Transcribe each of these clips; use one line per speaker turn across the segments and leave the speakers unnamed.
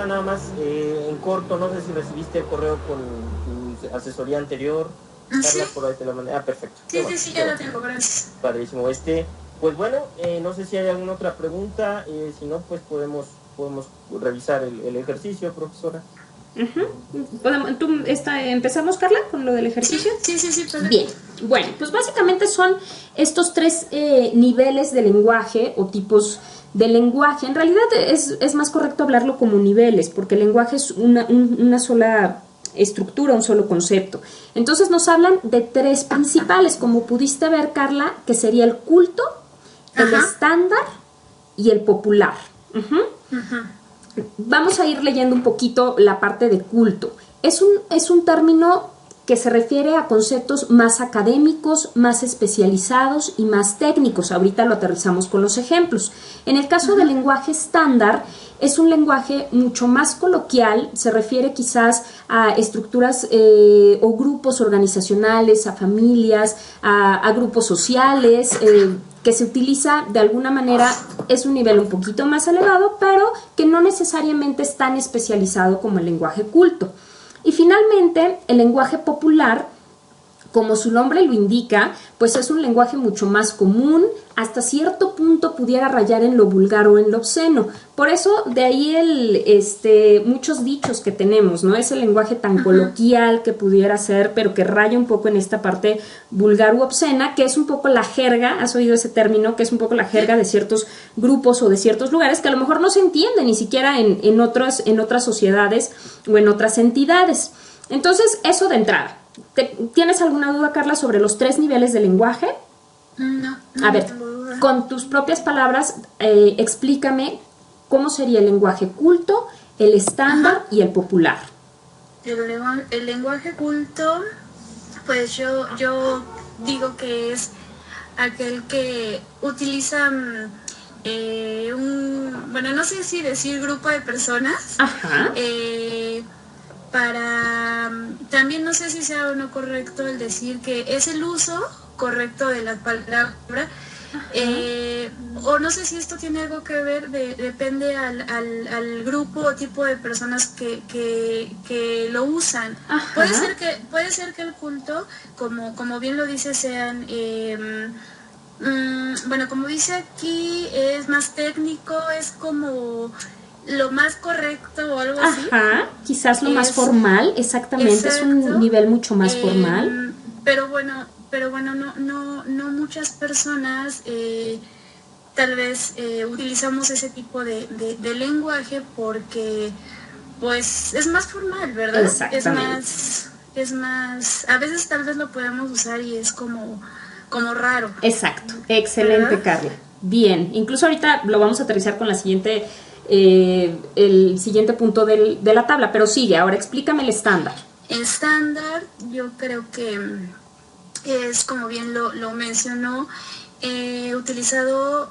Carla, nada más en corto, no sé si recibiste el correo con tu asesoría anterior. Carla,
sí.
Por ahí te la mandé. Perfecto.
Sí, ya lo tengo, gracias.
Padrísimo. Pues bueno, no sé si hay alguna otra pregunta, si no, pues podemos revisar el ejercicio, profesora.
¿Empezamos, Carla, con lo del ejercicio?
Sí, perfecto.
Bien, bueno, pues básicamente son estos tres niveles de lenguaje o tipos de lenguaje. En realidad es más correcto hablarlo como niveles, porque el lenguaje es una sola estructura, un solo concepto. Entonces nos hablan de tres principales, como pudiste ver, Carla, que sería el culto, el estándar y el popular. Vamos a ir leyendo un poquito la parte de culto. Es un término que se refiere a conceptos más académicos, más especializados y más técnicos. Ahorita lo aterrizamos con los ejemplos. En el caso del lenguaje estándar, es un lenguaje mucho más coloquial, se refiere quizás a estructuras o grupos organizacionales, a familias, a grupos sociales, que se utiliza de alguna manera, es un nivel un poquito más elevado, pero que no necesariamente es tan especializado como el lenguaje culto. Y finalmente, el lenguaje popular, como su nombre lo indica, pues es un lenguaje mucho más común, hasta cierto punto pudiera rayar en lo vulgar o en lo obsceno. Por eso, de ahí muchos dichos que tenemos, ¿no? Ese lenguaje tan coloquial que pudiera ser, pero que raya un poco en esta parte vulgar u obscena, que es un poco la jerga, ¿has oído ese término? Que es un poco la jerga de ciertos grupos o de ciertos lugares que a lo mejor no se entiende ni siquiera en otras sociedades o en otras entidades. Entonces, eso de entrada. ¿Tienes alguna duda, Carla, sobre los tres niveles de lenguaje?
No.
A ver, con tus propias palabras, explícame cómo sería el lenguaje culto, el estándar y el popular.
El lenguaje culto, pues yo digo que es aquel que utiliza no sé si decir grupo de personas. También no sé si sea o no correcto el decir que es el uso correcto de la palabra, o no sé si esto tiene algo que ver, depende al grupo o tipo de personas que lo usan. Puede ser que el culto, como bien lo dice, sean como dice aquí, es más técnico, es como lo más correcto o algo así.
Quizás lo más formal, exactamente, exacto. Es un nivel mucho más formal.
Pero bueno, no muchas personas tal vez utilizamos ese tipo de lenguaje porque pues es más formal, ¿verdad?
Exactamente.
Es más, a veces tal vez lo podemos usar y es como raro.
Exacto, excelente, ¿verdad? Carla. Bien, incluso ahorita lo vamos a aterrizar con la siguiente el siguiente punto de la tabla, pero sigue, ahora explícame el estándar.
El estándar, yo creo que es, como bien lo mencionó, utilizado,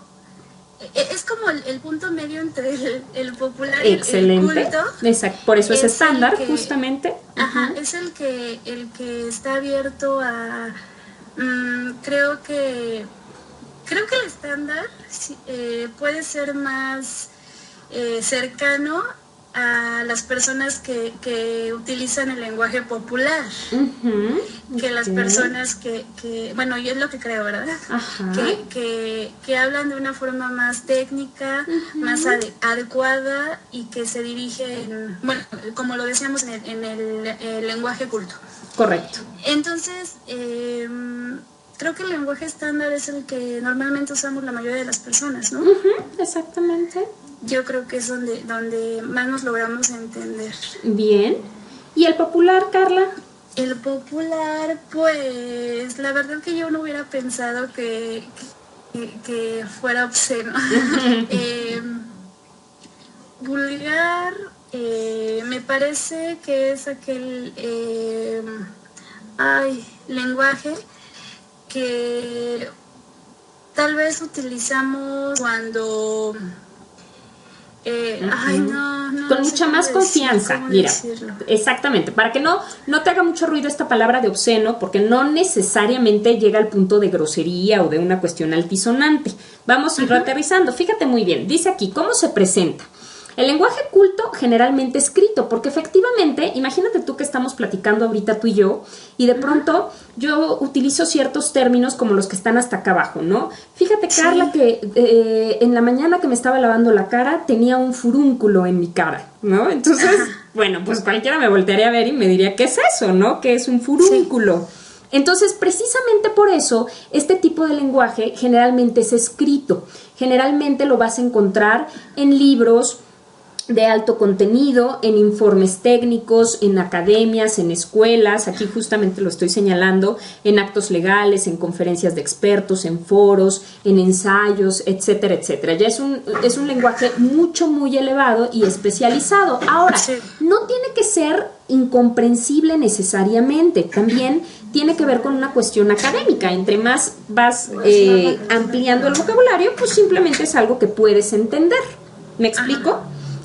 es como el punto medio entre el popular y el culto.
Exacto, por eso es estándar, justamente.
Es el que está abierto a, creo que el estándar puede ser más cercano a las personas que utilizan el lenguaje popular, que las personas que bueno, yo es lo que creo, ¿verdad? Que hablan de una forma más técnica, más adecuada y que se dirigen, bueno, como lo decíamos en el lenguaje culto.
Correcto.
Entonces, creo que el lenguaje estándar es el que normalmente usamos la mayoría de las personas, ¿no?
Exactamente.
Yo creo que es donde más nos logramos entender.
Bien. ¿Y el popular, Carla?
El popular, pues, la verdad que yo no hubiera pensado que fuera obsceno. Vulgar, me parece que es aquel lenguaje que tal vez utilizamos cuando
con mucha más confianza, mira, exactamente, para que no te haga mucho ruido esta palabra de obsceno, porque no necesariamente llega al punto de grosería o de una cuestión altisonante. Vamos a ir aterrizando. Fíjate muy bien, dice aquí, ¿cómo se presenta? El lenguaje culto generalmente escrito, porque efectivamente, imagínate tú que estamos platicando ahorita tú y yo, y de pronto yo utilizo ciertos términos como los que están hasta acá abajo, ¿no? Fíjate, Carla, que en la mañana que me estaba lavando la cara tenía un furúnculo en mi cara, ¿no? Entonces, bueno, pues cualquiera me voltearía a ver y me diría, ¿qué es eso, no? ¿Qué es un furúnculo? Sí. Entonces, precisamente por eso, este tipo de lenguaje generalmente es escrito. Generalmente lo vas a encontrar en libros de alto contenido, en informes técnicos, en academias, en escuelas, aquí justamente lo estoy señalando, en actos legales, en conferencias de expertos, en foros, en ensayos, etcétera, etcétera. Ya es un lenguaje muy elevado y especializado. Ahora, no tiene que ser incomprensible necesariamente, también tiene que ver con una cuestión académica. Entre más vas ampliando el vocabulario, pues simplemente es algo que puedes entender. ¿Me explico?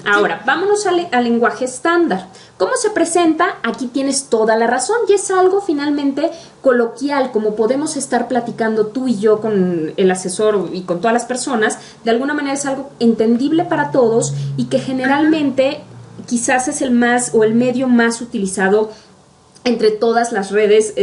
Ahora, vámonos al lenguaje estándar. ¿Cómo se presenta? Aquí tienes toda la razón y es algo finalmente coloquial, como podemos estar platicando tú y yo con el asesor y con todas las personas. De alguna manera es algo entendible para todos y que generalmente quizás es el más o el medio más utilizado entre todas las redes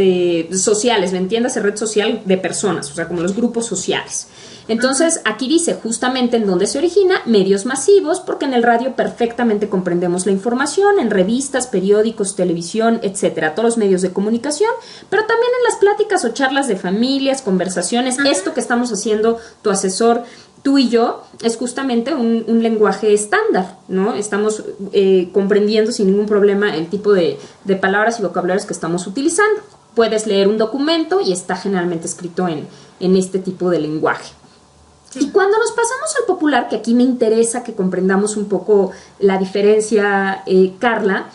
sociales, ¿me entiendes? Red social de personas, o sea, como los grupos sociales. Entonces, aquí dice justamente en dónde se origina, medios masivos, porque en el radio perfectamente comprendemos la información, en revistas, periódicos, televisión, etcétera, todos los medios de comunicación, pero también en las pláticas o charlas de familias, conversaciones, esto que estamos haciendo tu asesor, tú y yo, es justamente un lenguaje estándar, ¿no? Estamos comprendiendo sin ningún problema el tipo de palabras y vocabularios que estamos utilizando. Puedes leer un documento y está generalmente escrito en este tipo de lenguaje. Y cuando nos pasamos al popular, que aquí me interesa que comprendamos un poco la diferencia, Carla,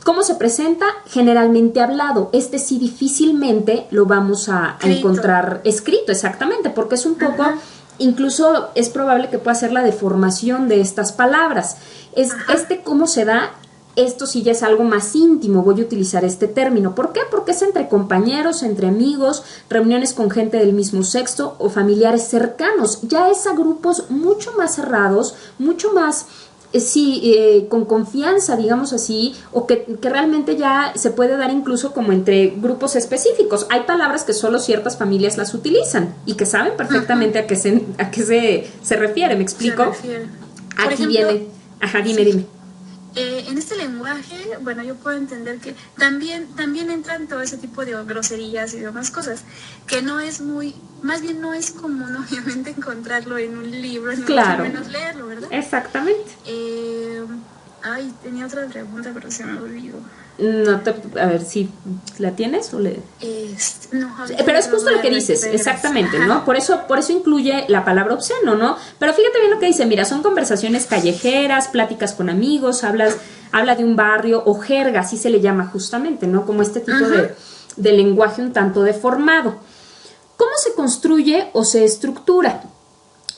¿cómo se presenta? Generalmente hablado. Este sí difícilmente lo vamos a encontrar escrito, exactamente, porque es un poco... Incluso es probable que pueda ser la deformación de estas palabras. ¿Cómo se da? Esto sí ya es algo más íntimo, voy a utilizar este término. ¿Por qué? Porque es entre compañeros, entre amigos, reuniones con gente del mismo sexo o familiares cercanos. Ya es a grupos mucho más cerrados, mucho más... con confianza, digamos así, o que realmente ya se puede dar incluso como entre grupos específicos. Hay palabras que solo ciertas familias las utilizan y que saben perfectamente a qué se refiere, ¿me explico? Aquí ejemplo, viene, dime.
En este lenguaje, bueno, yo puedo entender que también entran todo ese tipo de groserías y demás cosas, que no es más bien no es común obviamente encontrarlo en un libro, ni mucho menos leerlo, ¿verdad?
Exactamente.
Tenía otra pregunta, pero se me olvidó.
A ver si la tienes o le...
No,
pero es justo lo que dices, exactamente, ¿no? Por eso incluye la palabra obsceno, ¿no? Pero fíjate bien lo que dice, mira, son conversaciones callejeras, pláticas con amigos, habla de un barrio o jerga, así se le llama justamente, ¿no? Como este tipo de lenguaje un tanto deformado. ¿Cómo se construye o se estructura?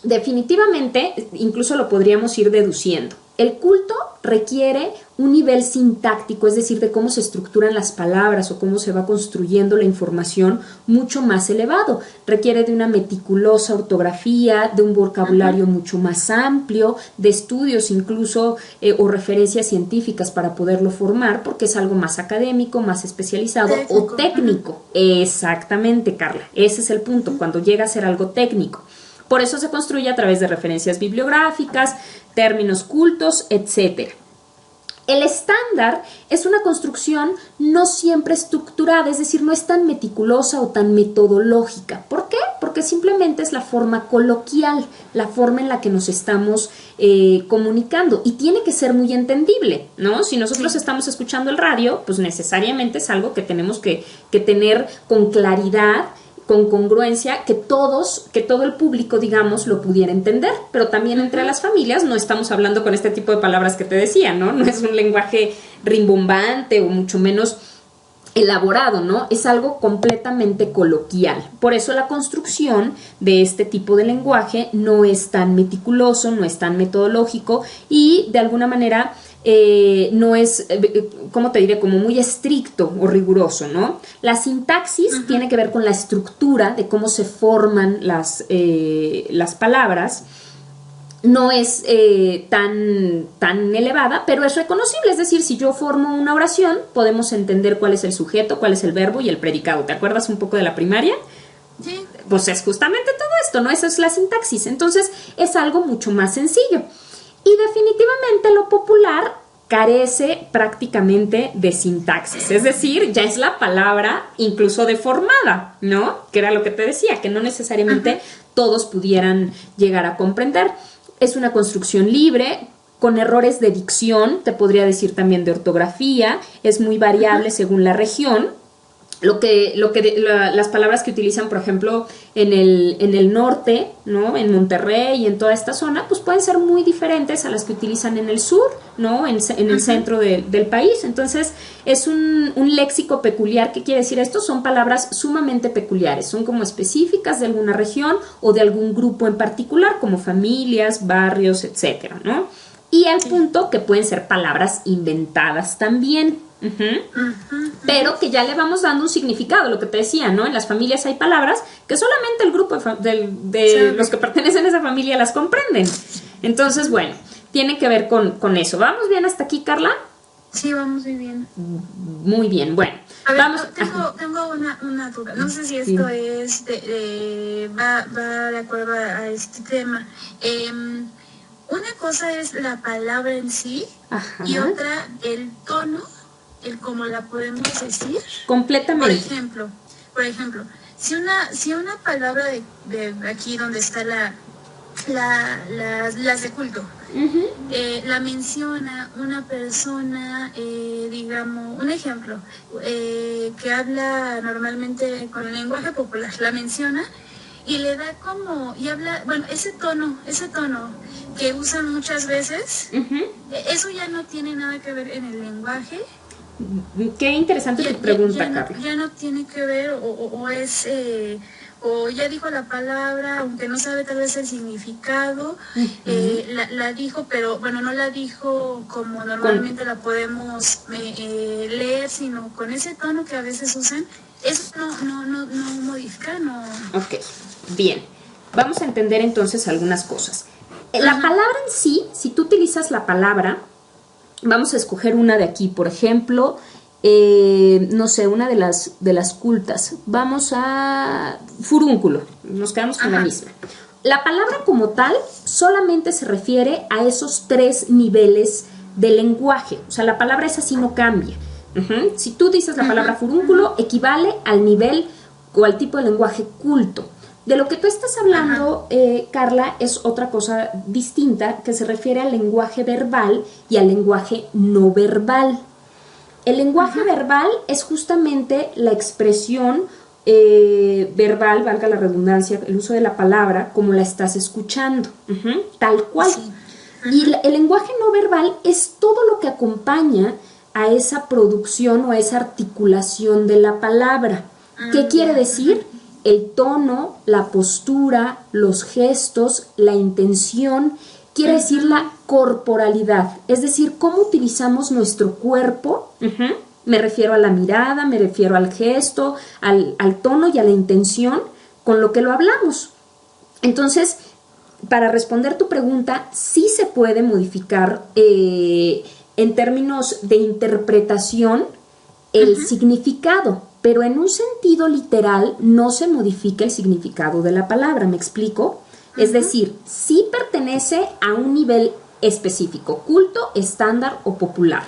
Definitivamente, incluso lo podríamos ir deduciendo. El culto requiere un nivel sintáctico, es decir, de cómo se estructuran las palabras o cómo se va construyendo la información mucho más elevado. Requiere de una meticulosa ortografía, de un vocabulario mucho más amplio, de estudios incluso o referencias científicas para poderlo formar, porque es algo más académico, más especializado o técnico. Exactamente, Carla, ese es el punto, cuando llega a ser algo técnico. Por eso se construye a través de referencias bibliográficas, términos cultos, etc. El estándar es una construcción no siempre estructurada, es decir, no es tan meticulosa o tan metodológica. ¿Por qué? Porque simplemente es la forma coloquial, la forma en la que nos estamos comunicando y tiene que ser muy entendible, ¿no? Si nosotros estamos escuchando el radio, pues necesariamente es algo que tenemos que tener con claridad, con congruencia, que todo el público, digamos, lo pudiera entender, pero también entre las familias no estamos hablando con este tipo de palabras que te decía, ¿no? No es un lenguaje rimbombante o mucho menos elaborado, ¿no? Es algo completamente coloquial. Por eso la construcción de este tipo de lenguaje no es tan meticuloso, no es tan metodológico y de alguna manera no es, ¿cómo te diré? Como muy estricto o riguroso, ¿no? La sintaxis tiene que ver con la estructura de cómo se forman las palabras no es tan elevada, pero es reconocible. Es decir, si yo formo una oración, podemos entender cuál es el sujeto, cuál es el verbo y el predicado. ¿Te acuerdas un poco de la primaria?
Sí.
Pues es justamente todo esto, ¿no? Esa es la sintaxis. Entonces, es algo mucho más sencillo. Y definitivamente lo popular carece prácticamente de sintaxis. Es decir, ya es la palabra incluso deformada, ¿no? Que era lo que te decía, que no necesariamente todos pudieran llegar a comprender. Es una construcción libre, con errores de dicción, te podría decir también de ortografía, es muy variable según la región. Las palabras que utilizan, por ejemplo, en el norte, ¿no? En Monterrey y en toda esta zona, pues pueden ser muy diferentes a las que utilizan en el sur, ¿no? En el centro del país. Entonces, es un léxico peculiar. ¿Qué quiere decir esto? Son palabras sumamente peculiares, son como específicas de alguna región o de algún grupo en particular, como familias, barrios, etcétera, ¿no? Y al punto que pueden ser palabras inventadas también. Pero que ya le vamos dando un significado, lo que te decía, ¿no? En las familias hay palabras que solamente el grupo de los que pertenecen a esa familia las comprenden. Entonces, bueno, tiene que ver con eso. ¿Vamos bien hasta aquí, Carla?
Sí, vamos muy bien.
Muy bien, bueno.
A ver,
vamos.
Tengo una duda. No sé si esto va de acuerdo a este tema. Una cosa es la palabra en sí. Ajá. Y otra el tono, el cómo la podemos decir.
Completamente.
Por ejemplo, si una palabra de aquí donde está las de culto, la menciona una persona, digamos, un ejemplo, que habla normalmente con el lenguaje popular, la menciona y le da y habla, bueno, ese tono que usan muchas veces, eso ya no tiene nada que ver en el lenguaje.
Qué interesante tu pregunta, Carla.
Ya no tiene que ver, o ya dijo la palabra, aunque no sabe tal vez el significado, la dijo, pero bueno, no la dijo como normalmente la podemos leer, sino con ese tono que a veces usan. Eso no modifica, no.
Ok, bien. Vamos a entender entonces algunas cosas. La palabra en sí, si tú utilizas la palabra, vamos a escoger una de aquí, por ejemplo, no sé, una de las cultas. Vamos a furúnculo, nos quedamos con la misma. La palabra como tal solamente se refiere a esos 3 niveles de lenguaje. O sea, la palabra esa sí no cambia. Si tú dices la palabra furúnculo, equivale al nivel o al tipo de lenguaje culto. De lo que tú estás hablando, Carla, es otra cosa distinta que se refiere al lenguaje verbal y al lenguaje no verbal. El lenguaje verbal es justamente la expresión verbal, valga la redundancia, el uso de la palabra como la estás escuchando, tal cual. Sí. Y el lenguaje no verbal es todo lo que acompaña a esa producción o a esa articulación de la palabra. ¿Qué quiere decir? El tono, la postura, los gestos, la intención, quiere decir la corporalidad, es decir, cómo utilizamos nuestro cuerpo. Me refiero a la mirada, me refiero al gesto, al tono y a la intención con lo que lo hablamos. Entonces, para responder tu pregunta, sí se puede modificar en términos de interpretación el significado, pero en un sentido literal no se modifica el significado de la palabra, ¿me explico? Es decir, sí pertenece a un nivel específico, culto, estándar o popular,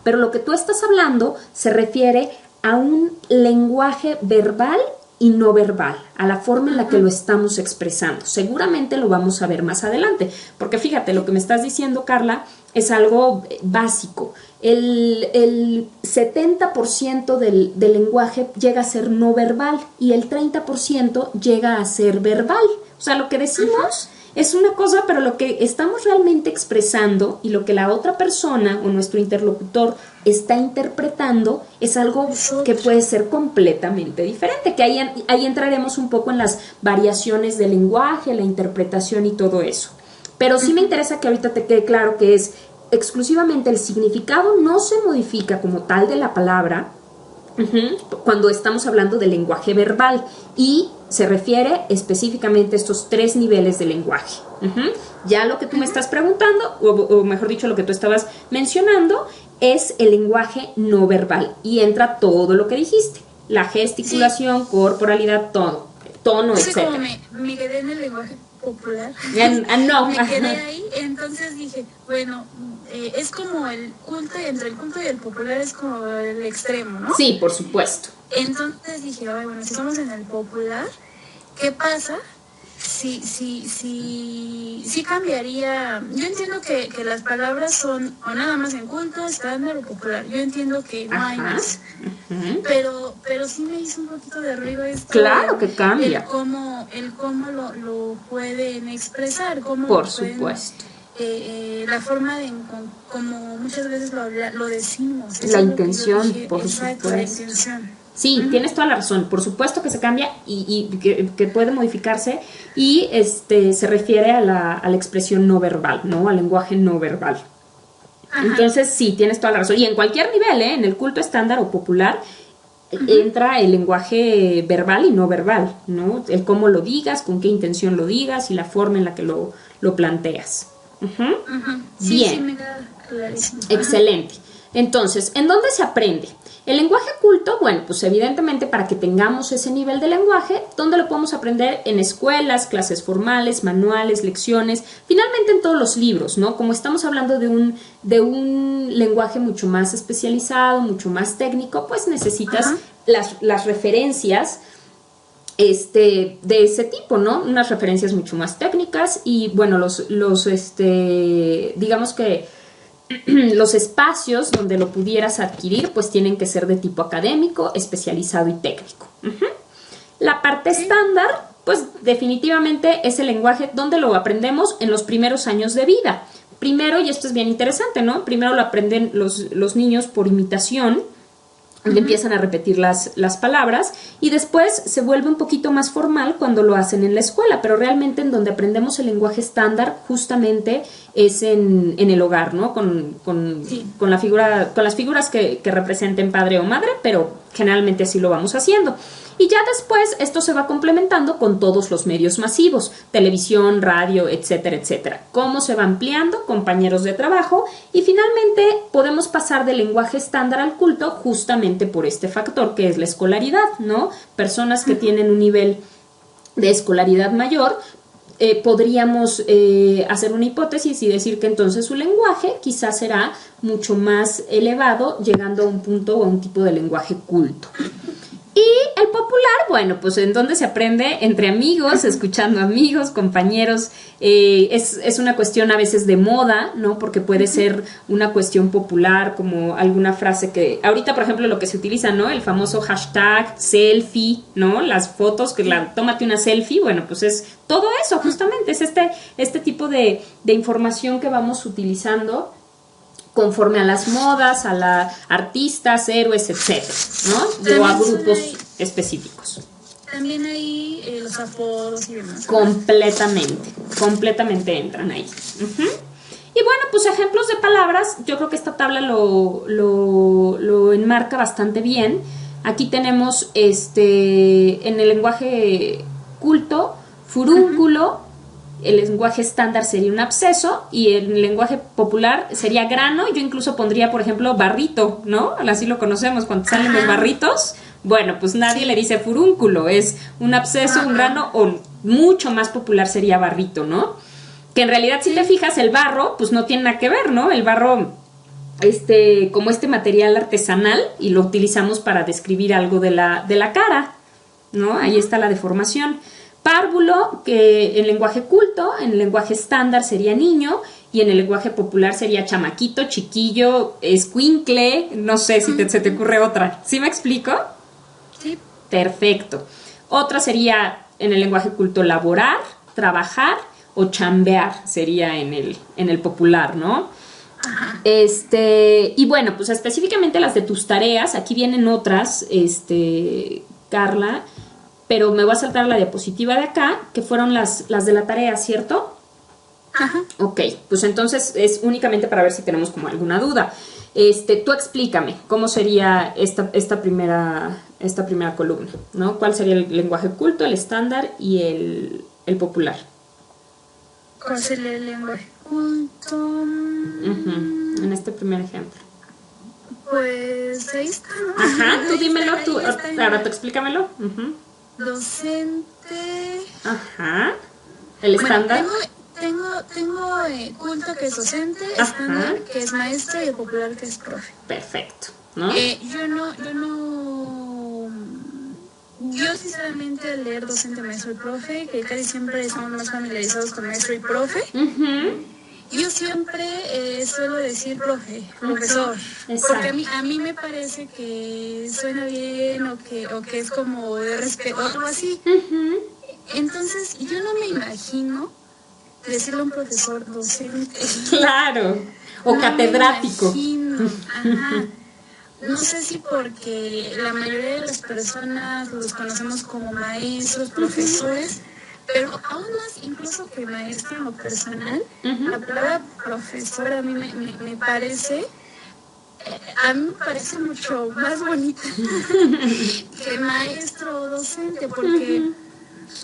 pero lo que tú estás hablando se refiere a un lenguaje verbal y no verbal, a la forma en la que lo estamos expresando. Seguramente lo vamos a ver más adelante, porque fíjate, lo que me estás diciendo, Carla, es algo básico. El 70% del lenguaje llega a ser no verbal y el 30% llega a ser verbal. O sea, lo que decimos es una cosa, pero lo que estamos realmente expresando y lo que la otra persona o nuestro interlocutor está interpretando es algo que puede ser completamente diferente, que ahí entraremos un poco en las variaciones del lenguaje, la interpretación y todo eso. Pero sí me interesa que ahorita te quede claro que es exclusivamente el significado, no se modifica como tal de la palabra cuando estamos hablando del lenguaje verbal, y se refiere específicamente a estos 3 niveles de lenguaje. Ya lo que tú me estás preguntando, o mejor dicho, lo que tú estabas mencionando, es el lenguaje no verbal. Y entra todo lo que dijiste. La gesticulación, corporalidad, todo. Tono,
sí,
etcétera.
Como me quedé en el lenguaje popular.
No.
Me quedé ahí, entonces dije, bueno, es como el culto, y entre el culto y el popular es como el extremo, ¿no?
Sí, por supuesto.
Entonces dije, ay, bueno, si estamos en el popular, ¿qué pasa? Sí cambiaría. Yo entiendo que las palabras son o nada más en culto, estándar o popular. Yo entiendo que no hay más. Pero sí me hizo un poquito de ruido esto.
Claro que cambia.
El cómo lo pueden expresar. Cómo
por
lo pueden,
supuesto.
La forma de, como muchas veces lo decimos.
La intención, por
exacto,
supuesto.
La intención.
Sí, tienes toda la razón. Por supuesto que se cambia y que puede modificarse y se refiere a la expresión no verbal, ¿no? Al lenguaje no verbal. Ajá. Entonces, sí, tienes toda la razón. Y en cualquier nivel, en el culto estándar o popular, entra el lenguaje verbal y no verbal, ¿no? El cómo lo digas, con qué intención lo digas y la forma en la que lo planteas.
Sí,
bien.
Sí, me da clarísimo.
Excelente. Entonces, ¿en dónde se aprende? El lenguaje culto, bueno, pues evidentemente para que tengamos ese nivel de lenguaje, ¿dónde lo podemos aprender? En escuelas, clases formales, manuales, lecciones, finalmente en todos los libros, ¿no? Como estamos hablando de un lenguaje mucho más especializado, mucho más técnico, pues necesitas las referencias de ese tipo, ¿no? Unas referencias mucho más técnicas y, bueno, digamos que los espacios donde lo pudieras adquirir pues tienen que ser de tipo académico, especializado y técnico. La parte estándar pues definitivamente es el lenguaje donde lo aprendemos en los primeros años de vida. Primero, y esto es bien interesante, ¿no? Primero lo aprenden los niños por imitación, empiezan a repetir las palabras y después se vuelve un poquito más formal cuando lo hacen en la escuela, pero realmente en donde aprendemos el lenguaje estándar justamente es en el hogar, ¿no? Con las figuras que representen padre o madre, pero generalmente así lo vamos haciendo. Y ya después esto se va complementando con todos los medios masivos, televisión, radio, etcétera, etcétera. Cómo se va ampliando, compañeros de trabajo, y finalmente podemos pasar del lenguaje estándar al culto justamente por este factor que es la escolaridad, ¿no? Personas que tienen un nivel de escolaridad mayor, podríamos hacer una hipótesis y decir que entonces su lenguaje quizás será mucho más elevado, llegando a un punto o a un tipo de lenguaje culto. Y el popular, bueno, pues en donde se aprende entre amigos, escuchando amigos, compañeros, es una cuestión a veces de moda, ¿no? Porque puede ser una cuestión popular, como alguna frase que, ahorita por ejemplo lo que se utiliza, ¿no? El famoso hashtag, selfie, ¿no? Las fotos, tómate una selfie, bueno, pues es todo eso justamente, es este tipo de información que vamos utilizando conforme a las modas, a artistas, héroes, etcétera, ¿no? O a grupos específicos.
También hay los apodos y demás.
Completamente entran ahí. Y bueno, pues ejemplos de palabras, yo creo que esta tabla lo enmarca bastante bien. Aquí tenemos en el lenguaje culto, furúnculo. El lenguaje estándar sería un absceso y el lenguaje popular sería grano. Yo incluso pondría, por ejemplo, barrito, ¿no? Así lo conocemos cuando salen los barritos. Bueno, pues nadie le dice furúnculo, es un absceso, un grano, o mucho más popular sería barrito, ¿no? Que en realidad, si te fijas, el barro, pues no tiene nada que ver, ¿no? El barro, como material artesanal, y lo utilizamos para describir algo de la cara, ¿no? Ahí está la deformación. Párvulo, que en lenguaje culto, en el lenguaje estándar sería niño, y en el lenguaje popular sería chamaquito, chiquillo, escuincle, no sé si se te ocurre otra. ¿Sí me explico?
Sí.
Perfecto. Otra sería en el lenguaje culto laborar, trabajar o chambear, sería en el popular, ¿no?
Ajá.
Y bueno, pues específicamente las de tus tareas, aquí vienen otras, Carla, pero me voy a saltar la diapositiva de acá, que fueron las de la tarea, ¿cierto?
Ajá.
Ok, pues entonces es únicamente para ver si tenemos como alguna duda. Tú explícame, ¿cómo sería esta primera esta primera columna, ¿no? ¿Cuál sería el lenguaje culto, el estándar y el popular?
¿Cuál sería el lenguaje culto?
En este primer ejemplo.
Pues ahí está, ¿no?
Ajá, tú dímelo, tú,
está,
ahora tú explícamelo.
Docente.
Ajá. El estándar.
Tengo culto, que es docente, estándar, que es maestro, y el popular, que es profe.
Perfecto, ¿no?
Yo sinceramente, al leer docente, maestro y profe, que casi siempre estamos más familiarizados con maestro y profe, yo siempre suelo decir profesor, porque a mí me parece que suena bien, o que es como de respeto, o algo así. Entonces, yo no me imagino decirle a un profesor docente.
Claro, o no catedrático.
Ajá. No sé si porque la mayoría de las personas los conocemos como maestros, profesores, pero aún más, incluso que maestro en lo personal, la palabra profesor a mí me parece... A mí me parece mucho más bonita que maestro o docente, porque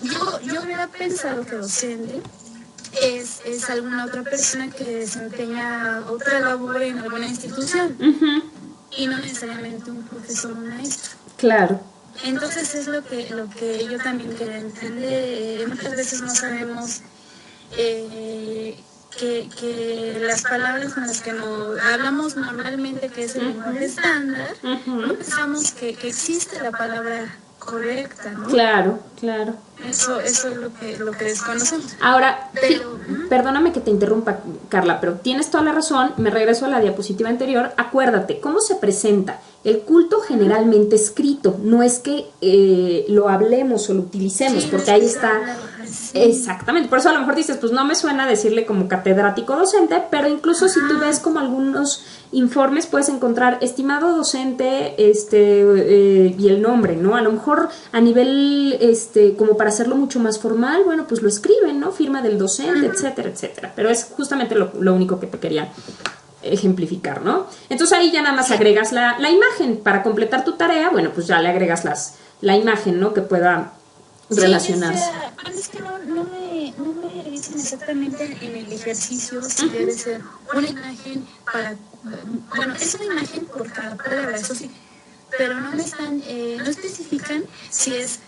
yo hubiera pensado que docente es alguna otra persona que desempeña otra labor en alguna institución, y no necesariamente un profesor o un maestro.
Claro.
Entonces es lo que yo también quería entender. Muchas veces no sabemos que las palabras con las que nos hablamos normalmente, que es el lenguaje estándar, no pensamos que existe la palabra correcta, ¿no?
Claro, claro.
Eso es lo que desconocemos.
Ahora, perdóname que te interrumpa, Carla, pero tienes toda la razón. Me regreso a la diapositiva anterior. Acuérdate, ¿cómo se presenta? El culto generalmente escrito, no es que lo hablemos o lo utilicemos, porque ahí está. Exactamente, por eso a lo mejor dices, pues no me suena decirle como catedrático docente, pero incluso si tú ves como algunos informes puedes encontrar estimado docente y el nombre, ¿no? A lo mejor a nivel como para hacerlo mucho más formal, bueno, pues lo escriben, ¿no? Firma del docente, etcétera, etcétera. Pero es justamente lo único que te quería ejemplificar, ¿no? Entonces ahí ya nada más agregas la imagen. Para completar tu tarea, bueno, pues ya le agregas la imagen, ¿no? Que pueda relacionarse.
Es que no me dicen exactamente en el ejercicio si debe ser una imagen bueno, es una imagen por cada palabra, eso sí, pero no especifican si es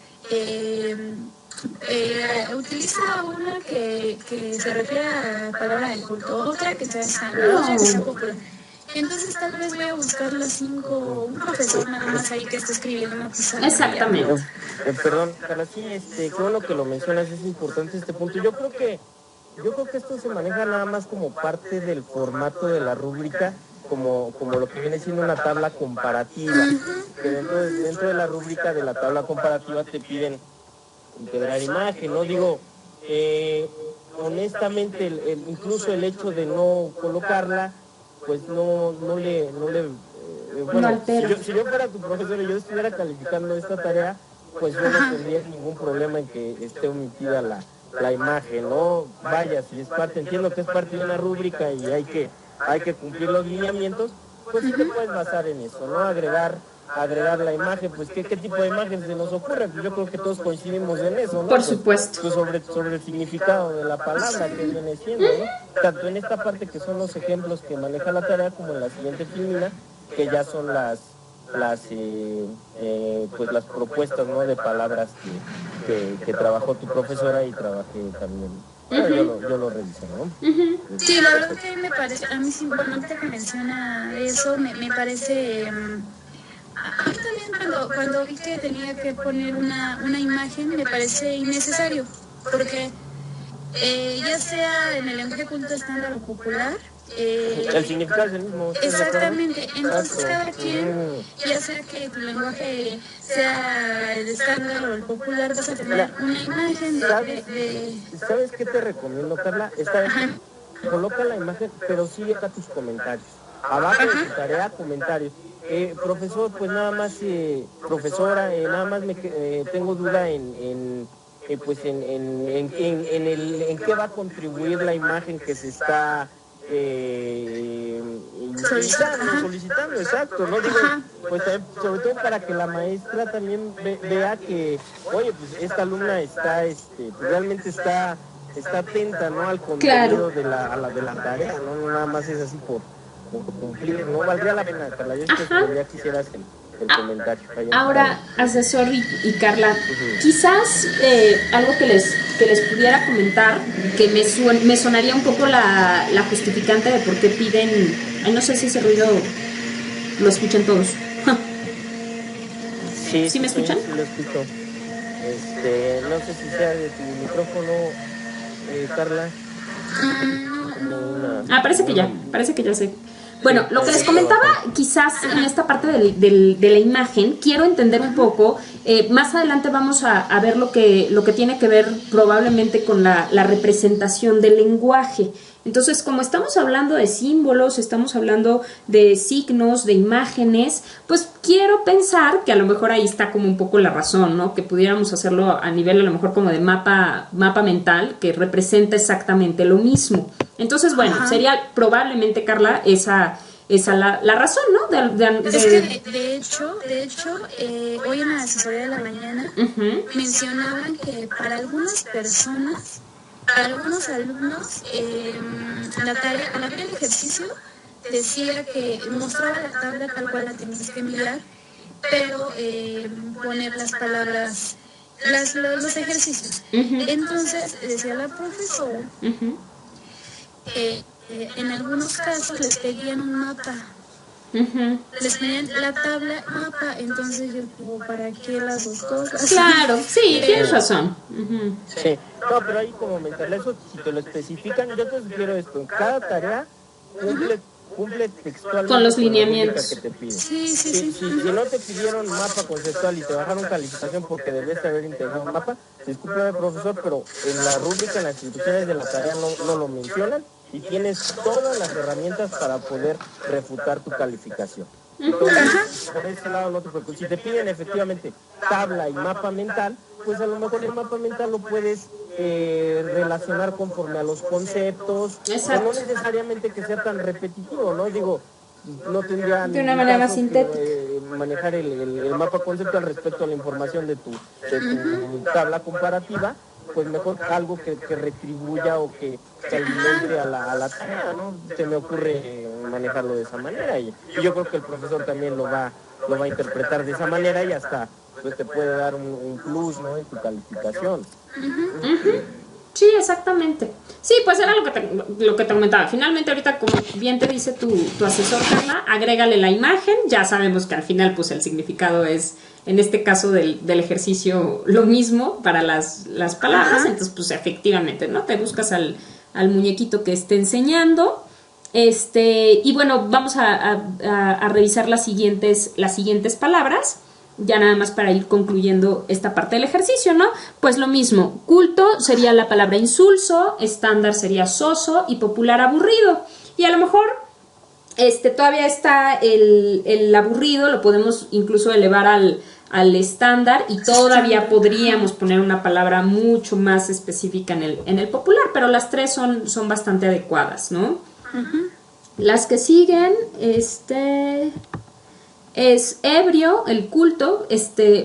utiliza una que se refiere a la palabra del culto, otra que sea estándar, otra que sea popular. Entonces tal vez voy a buscar un profesor nada más ahí que esté escribiendo una pizarra.
Exactamente.
Perdón, Carla, sí, qué bueno que lo mencionas, es importante este punto. Yo creo que esto se maneja nada más como parte del formato de la rúbrica, como lo que viene siendo una tabla comparativa, que dentro de la rúbrica de la tabla comparativa te piden integrar imagen, ¿no? Digo, honestamente, incluso el hecho de no colocarla, pues no le bueno, si yo fuera tu profesor y yo estuviera calificando esta tarea, pues yo no tendría ningún problema en que esté omitida la imagen, ¿no? Vaya, si es parte, entiendo que es parte de una rúbrica y hay que cumplir los lineamientos, pues sí te puedes basar en eso, ¿no? Agregar la imagen, pues ¿qué tipo de imagen se nos ocurre? Pues yo creo que todos coincidimos en eso, ¿no?
Por supuesto.
Pues sobre el significado de la palabra que viene siendo, ¿no? Tanto en esta parte que son los ejemplos que maneja la tarea, como en la siguiente filmina, que ya son las propuestas, ¿no? De palabras que trabajó tu profesora y trabajé también. Yo lo revisé, ¿no?
Sí, la verdad que me parece, a mí simplemente que menciona eso, me parece... A mí también cuando vi que tenía que poner una imagen me parece innecesario, porque ya sea en el lenguaje culto, estándar o popular,
el significado es el mismo.
Exactamente, entonces cada quien, ya sea que tu lenguaje sea el estándar o el popular, vas a tener una imagen
¿Sabes qué te recomiendo, Carla? Coloca la imagen, pero sí deja tus comentarios. Abajo de tu tarea, comentarios. Profesor, pues nada más, profesora, nada más tengo duda en qué va a contribuir la imagen que se está solicitando, exacto, ¿no? Digo, pues sobre todo para que la maestra también vea que, oye, pues esta alumna está, pues realmente está atenta, ¿no? Al contenido de la tarea, ¿no? Nada más es así por cumplir, ¿no? Valdría la pena, Carla, yo ya quisieras el comentario.
Ahora, asesor y Carla, quizás algo que les pudiera comentar, que me sonaría un poco la justificante de por qué piden, no sé si ese ruido lo escuchan todos. ¿Sí me escuchan?
Sí, lo escucho. No sé si sea de tu micrófono, Carla.
Parece que ya sé. Bueno, lo que les comentaba, quizás en esta parte de la imagen, quiero entender un poco, más adelante vamos a ver lo que tiene que ver probablemente con la representación del lenguaje. Entonces, como estamos hablando de símbolos, estamos hablando de signos, de imágenes, pues quiero pensar que a lo mejor ahí está como un poco la razón, ¿no? Que pudiéramos hacerlo a nivel a lo mejor como de mapa mental, que representa exactamente lo mismo. Entonces, bueno, sería probablemente, Carla, esa la razón, ¿no?
Es que de hecho, hoy en la asesoría de la mañana mencionaban que para algunas personas, para algunos alumnos, la tarea, al abrir el ejercicio, decía que mostraba la tabla tal cual la tenías que mirar, pero poner las palabras, los ejercicios. Entonces, decía la profesora, en algunos casos les pedían un mapa. Les pedían la tabla, mapa, entonces yo digo, ¿para qué las dos cosas?
Claro, sí, tienes razón.
Sí, no, pero ahí como mental, eso si te lo especifican, yo te sugiero esto, en cada tarea cumple textualmente
con los lineamientos
que te piden.
Sí.
Si no te pidieron mapa conceptual y te bajaron calificación porque debes haber integrado un mapa, discúlpeme, profesor, pero en la rúbrica, en las instrucciones de la tarea no lo mencionan, y tienes todas las herramientas para poder refutar tu calificación. Entonces, por ese lado no te preocupes. Si te piden efectivamente tabla y mapa mental, pues a lo mejor el mapa mental lo puedes relacionar conforme a los conceptos.
Exacto.
No necesariamente que sea tan repetitivo, ¿no? Digo, no tendría
de una manera más sintética
manejar el mapa conceptual respecto a la información de tu tabla comparativa, pues mejor algo que retribuya o que alimente a la tarea, ¿no? Se me ocurre manejarlo de esa manera y yo creo que el profesor también lo va a interpretar de esa manera y hasta pues te puede dar un plus, ¿no? En tu calificación.
Sí, exactamente. Sí, pues era lo que te comentaba. Finalmente ahorita, como bien te dice tu asesor, Carla, agrégale la imagen. Ya sabemos que al final pues el significado es, en este caso del ejercicio, lo mismo para las palabras. Entonces pues efectivamente, ¿no? Te buscas al muñequito que esté enseñando. Y bueno, vamos a revisar las siguientes palabras. Ya nada más para ir concluyendo esta parte del ejercicio, ¿no? Pues lo mismo, culto sería la palabra insulso, estándar sería soso y popular aburrido. Y a lo mejor todavía está el aburrido, lo podemos incluso elevar al estándar y todavía podríamos poner una palabra mucho más específica en el popular, pero las tres son bastante adecuadas, ¿no? Las que siguen, es ebrio, el culto,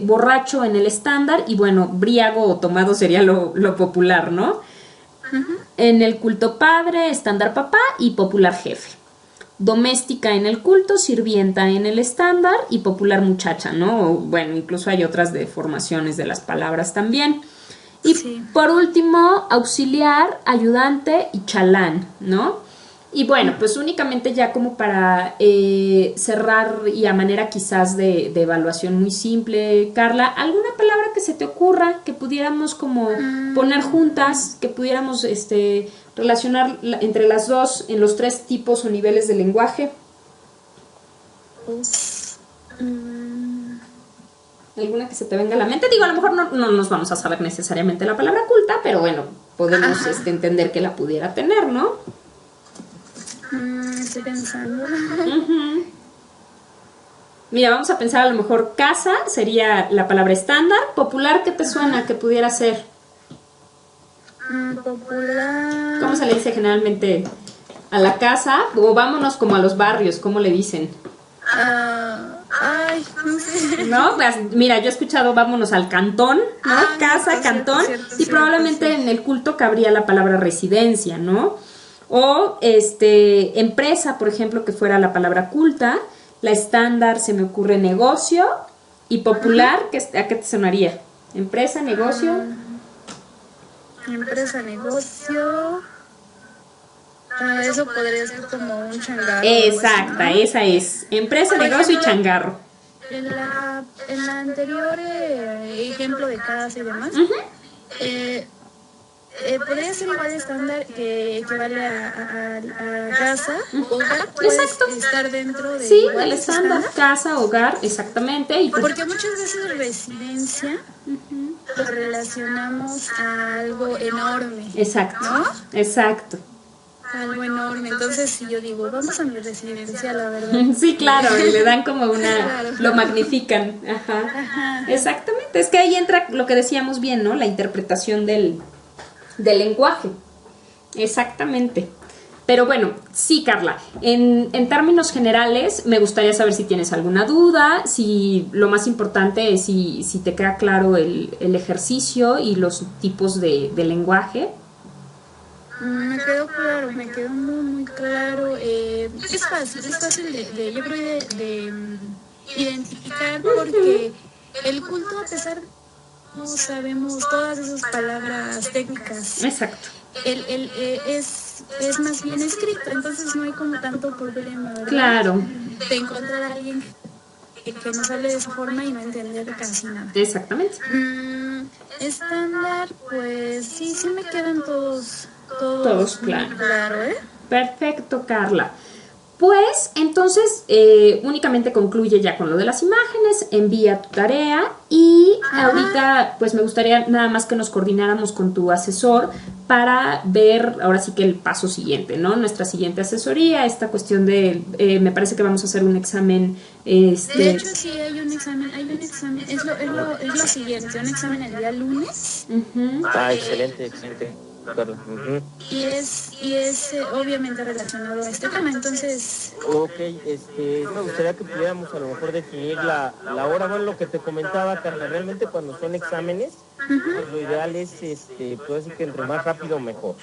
borracho en el estándar y bueno, briago o tomado sería lo popular, ¿no? En el culto padre, estándar papá y popular jefe. Doméstica en el culto, sirvienta en el estándar y popular muchacha, ¿no? O, bueno, incluso hay otras deformaciones de las palabras también. Y por último, auxiliar, ayudante y chalán, ¿no? Y bueno, pues únicamente ya como para cerrar y a manera quizás de evaluación muy simple, Carla, ¿alguna palabra que se te ocurra que pudiéramos como poner juntas, que pudiéramos relacionar entre las dos en los tres tipos o niveles de lenguaje? ¿Alguna que se te venga a la mente? Digo, a lo mejor no nos vamos a saber necesariamente la palabra culta, pero bueno, podemos entender que la pudiera tener, ¿no?
Estoy pensando.
Mira, vamos a pensar a lo mejor casa sería la palabra estándar. Popular, ¿qué te suena que pudiera ser?
Popular.
¿Cómo se le dice generalmente a la casa o vámonos como a los barrios, ¿cómo le dicen?
Ay, no sé.
No, pues mira, yo he escuchado vámonos al cantón, ¿no? Casa, cantón, y probablemente en el culto cabría la palabra residencia, ¿no? O empresa, por ejemplo, que fuera la palabra culta. La estándar se me ocurre negocio y popular, ¿a qué te sonaría? Empresa, negocio.
Empresa, negocio. Eso podría ser como un changarro.
Exacta,
así, ¿no?
esa es. Empresa,
Por
negocio y
ejemplo,
changarro.
En la anterior ejemplo de casa y demás, podría ser igual estándar que equivale a casa, hogar, puedes estar dentro de
sí,
igual
el estándar, casa, hogar, exactamente. Y
porque muchas veces residencia lo relacionamos a algo enorme.
Exacto,
¿no?
Exacto.
Algo enorme. Entonces, si yo digo, vamos a mi residencia, la verdad.
Sí, claro, y le dan como una,
Claro.
lo magnifican. Ajá. Exactamente, es que ahí entra lo que decíamos bien, ¿no? La interpretación del lenguaje. Exactamente. Pero bueno, sí, Carla, en términos generales me gustaría saber si tienes alguna duda, si lo más importante es si te queda claro el ejercicio y los tipos de lenguaje.
Me quedó claro, me quedó muy claro. Es fácil yo creo de identificar porque el culto, a pesar de que no sabemos todas esas palabras técnicas,
Exacto.
Es más bien escrito, entonces no hay como tanto problema, ¿verdad?
Claro.
De encontrar a alguien que nos hable de esa forma y no entender casi nada.
Exactamente.
Estándar, pues sí me quedan todos
claro.
Claro, ¿eh?
Perfecto, Carla. Pues entonces únicamente concluye ya con lo de las imágenes, envía tu tarea y ahorita pues me gustaría nada más que nos coordináramos con tu asesor para ver ahora sí que el paso siguiente, ¿no? Nuestra siguiente asesoría, esta cuestión de, me parece que vamos a hacer un examen.
De hecho sí hay un examen, es lo siguiente, un examen el día lunes.
Excelente. Claro.
Y es obviamente relacionado a este tema, entonces...
Ok, me gustaría que pudiéramos a lo mejor definir la hora. Bueno, lo que te comentaba, Carla, realmente cuando son exámenes, pues lo ideal es, puedo decir que entre más rápido mejor,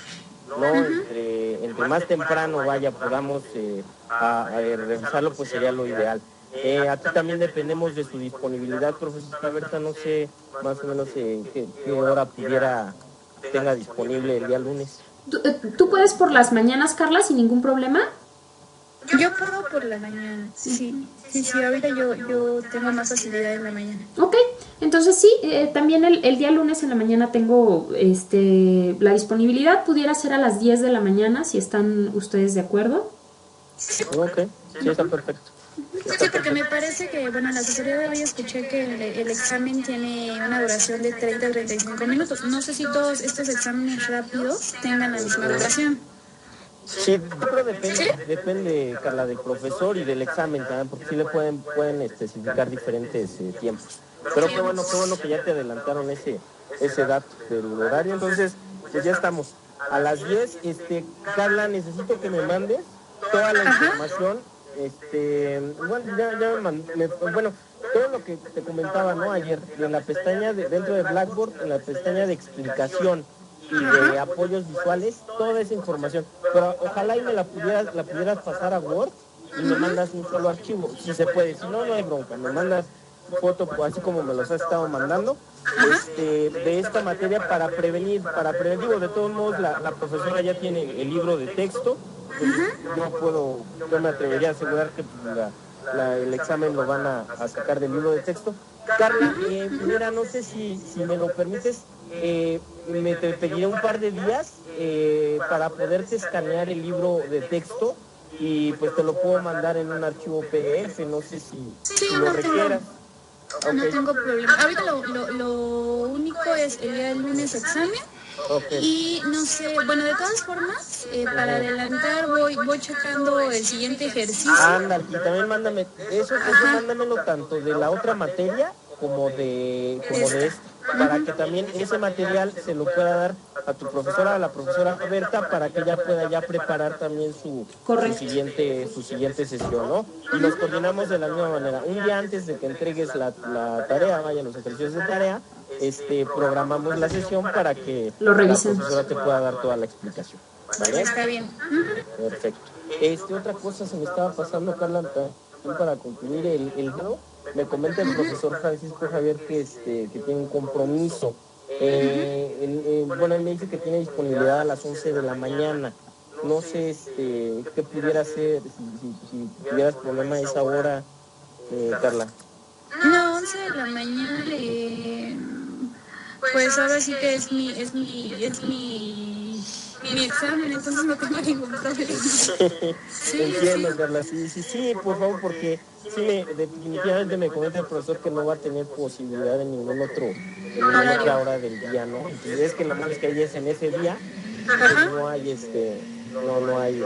¿no? Entre más temprano podamos revisarlo, pues sería lo ideal. Aquí también dependemos de su disponibilidad, profesor Berta, no sé más o menos qué hora tenga disponible el día lunes.
¿Tú puedes por las mañanas, Carla, sin ningún problema?
Yo puedo por la mañana, sí, ahorita yo tengo más facilidad en la mañana.
Ok, entonces sí, también el día lunes en la mañana tengo la disponibilidad, pudiera ser a las 10 de la mañana, si están ustedes de acuerdo.
Ok, sí, está perfecto.
Sí, porque me parece que, bueno, en la asesoría de hoy escuché que el examen tiene una duración de 30 a 35 minutos. No sé si todos estos exámenes rápidos tengan la misma duración.
Sí, pero depende, Carla, del profesor y del examen también, porque sí le pueden especificar diferentes tiempos. Pero qué bueno que ya te adelantaron ese dato del horario. Entonces, pues ya estamos. A las 10, Carla, necesito que me mandes toda la información. Bueno, todo lo que te comentaba, ¿no? Ayer, en la pestaña dentro de Blackboard, en la pestaña de explicación y de apoyos visuales, toda esa información. Pero ojalá y me la pudieras pasar a Word y me mandas un solo archivo, si se puede. Si no, no hay bronca. Me mandas foto, así como me los has estado mandando, de esta materia para prevenir. Digo, de todos modos, la profesora ya tiene el libro de texto. Yo me atrevería a asegurar que el examen lo van a sacar del libro de texto. Carla, mira, no sé si me lo permites, te pediré un par de días para poderte escanear el libro de texto y pues te lo puedo mandar en un archivo PDF, no sé si lo requieras.
No tengo problema. Ahorita lo único es el día del lunes examen. Y no sé, bueno, de todas formas, para adelantar voy checando el siguiente ejercicio.
Ándale, y también mándame eso mándamelo tanto de la otra materia como de esta, para que también ese material se lo pueda dar a tu profesora, a la profesora Berta, para que ella pueda ya preparar también su siguiente sesión, ¿no? Y los coordinamos de la misma manera. Un día antes de que entregues la tarea, vaya, los ejercicios de tarea, programamos la sesión para que la profesora te pueda dar toda la explicación. ¿Vale?
Está bien.
Perfecto. Otra cosa se me estaba pasando, Carla, para concluir me comenta el profesor Francisco Javier que tiene un compromiso. Bueno, él me dice que tiene disponibilidad a las 11 de la mañana. No sé qué pudiera hacer, si tuvieras problema a esa hora, Carla.
No, 11 de la mañana, pues ahora sí que es mi examen, entonces no tengo ningún problema.
Sí, entiendo, Carla, sí, por favor, porque definitivamente me comenta el profesor que no va a tener posibilidad en ninguna otra hora del día, ¿no? Entonces es que lo malo es que ahí es en ese día, pues no hay no hay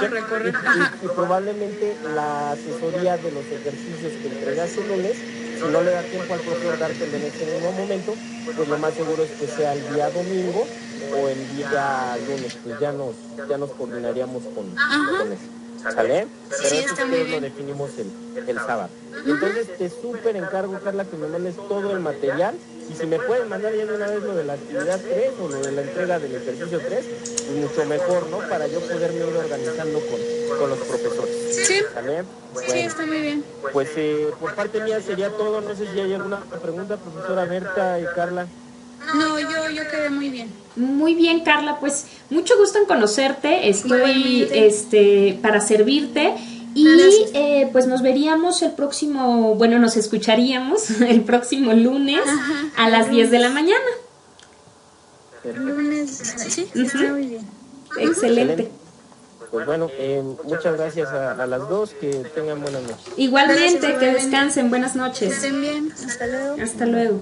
recorrer.
Y probablemente la asesoría de los ejercicios que entregas el lunes, si no le da tiempo al profesor dártelo en ese mismo momento, pues lo más seguro es que sea el día domingo o el día lunes, pues ya nos coordinaríamos con eso. ¿Sale? Pero
sí,
eso lo definimos el sábado. Entonces te súper encargo, Carla, que me mandes todo el material. Y si me pueden mandar ya de una vez lo de la actividad 3 o lo de la entrega del ejercicio 3, pues mucho mejor, ¿no? Para yo poderme ir organizando con los profesores.
Sí.
¿Sale?
Bueno, sí, está muy bien.
Pues por parte mía sería todo. No sé si hay alguna pregunta, profesora Berta y Carla.
No, yo quedé muy bien.
Muy bien, Carla, pues mucho gusto en conocerte. Estoy para servirte. Y pues nos veríamos nos escucharíamos el próximo lunes a las 10 de la mañana.
Lunes, sí, está muy bien.
Excelente.
Pues bueno, muchas gracias a las dos, que tengan buenas noches.
Igualmente, que descansen, buenas noches.
Que estén bien, hasta luego.
Hasta luego.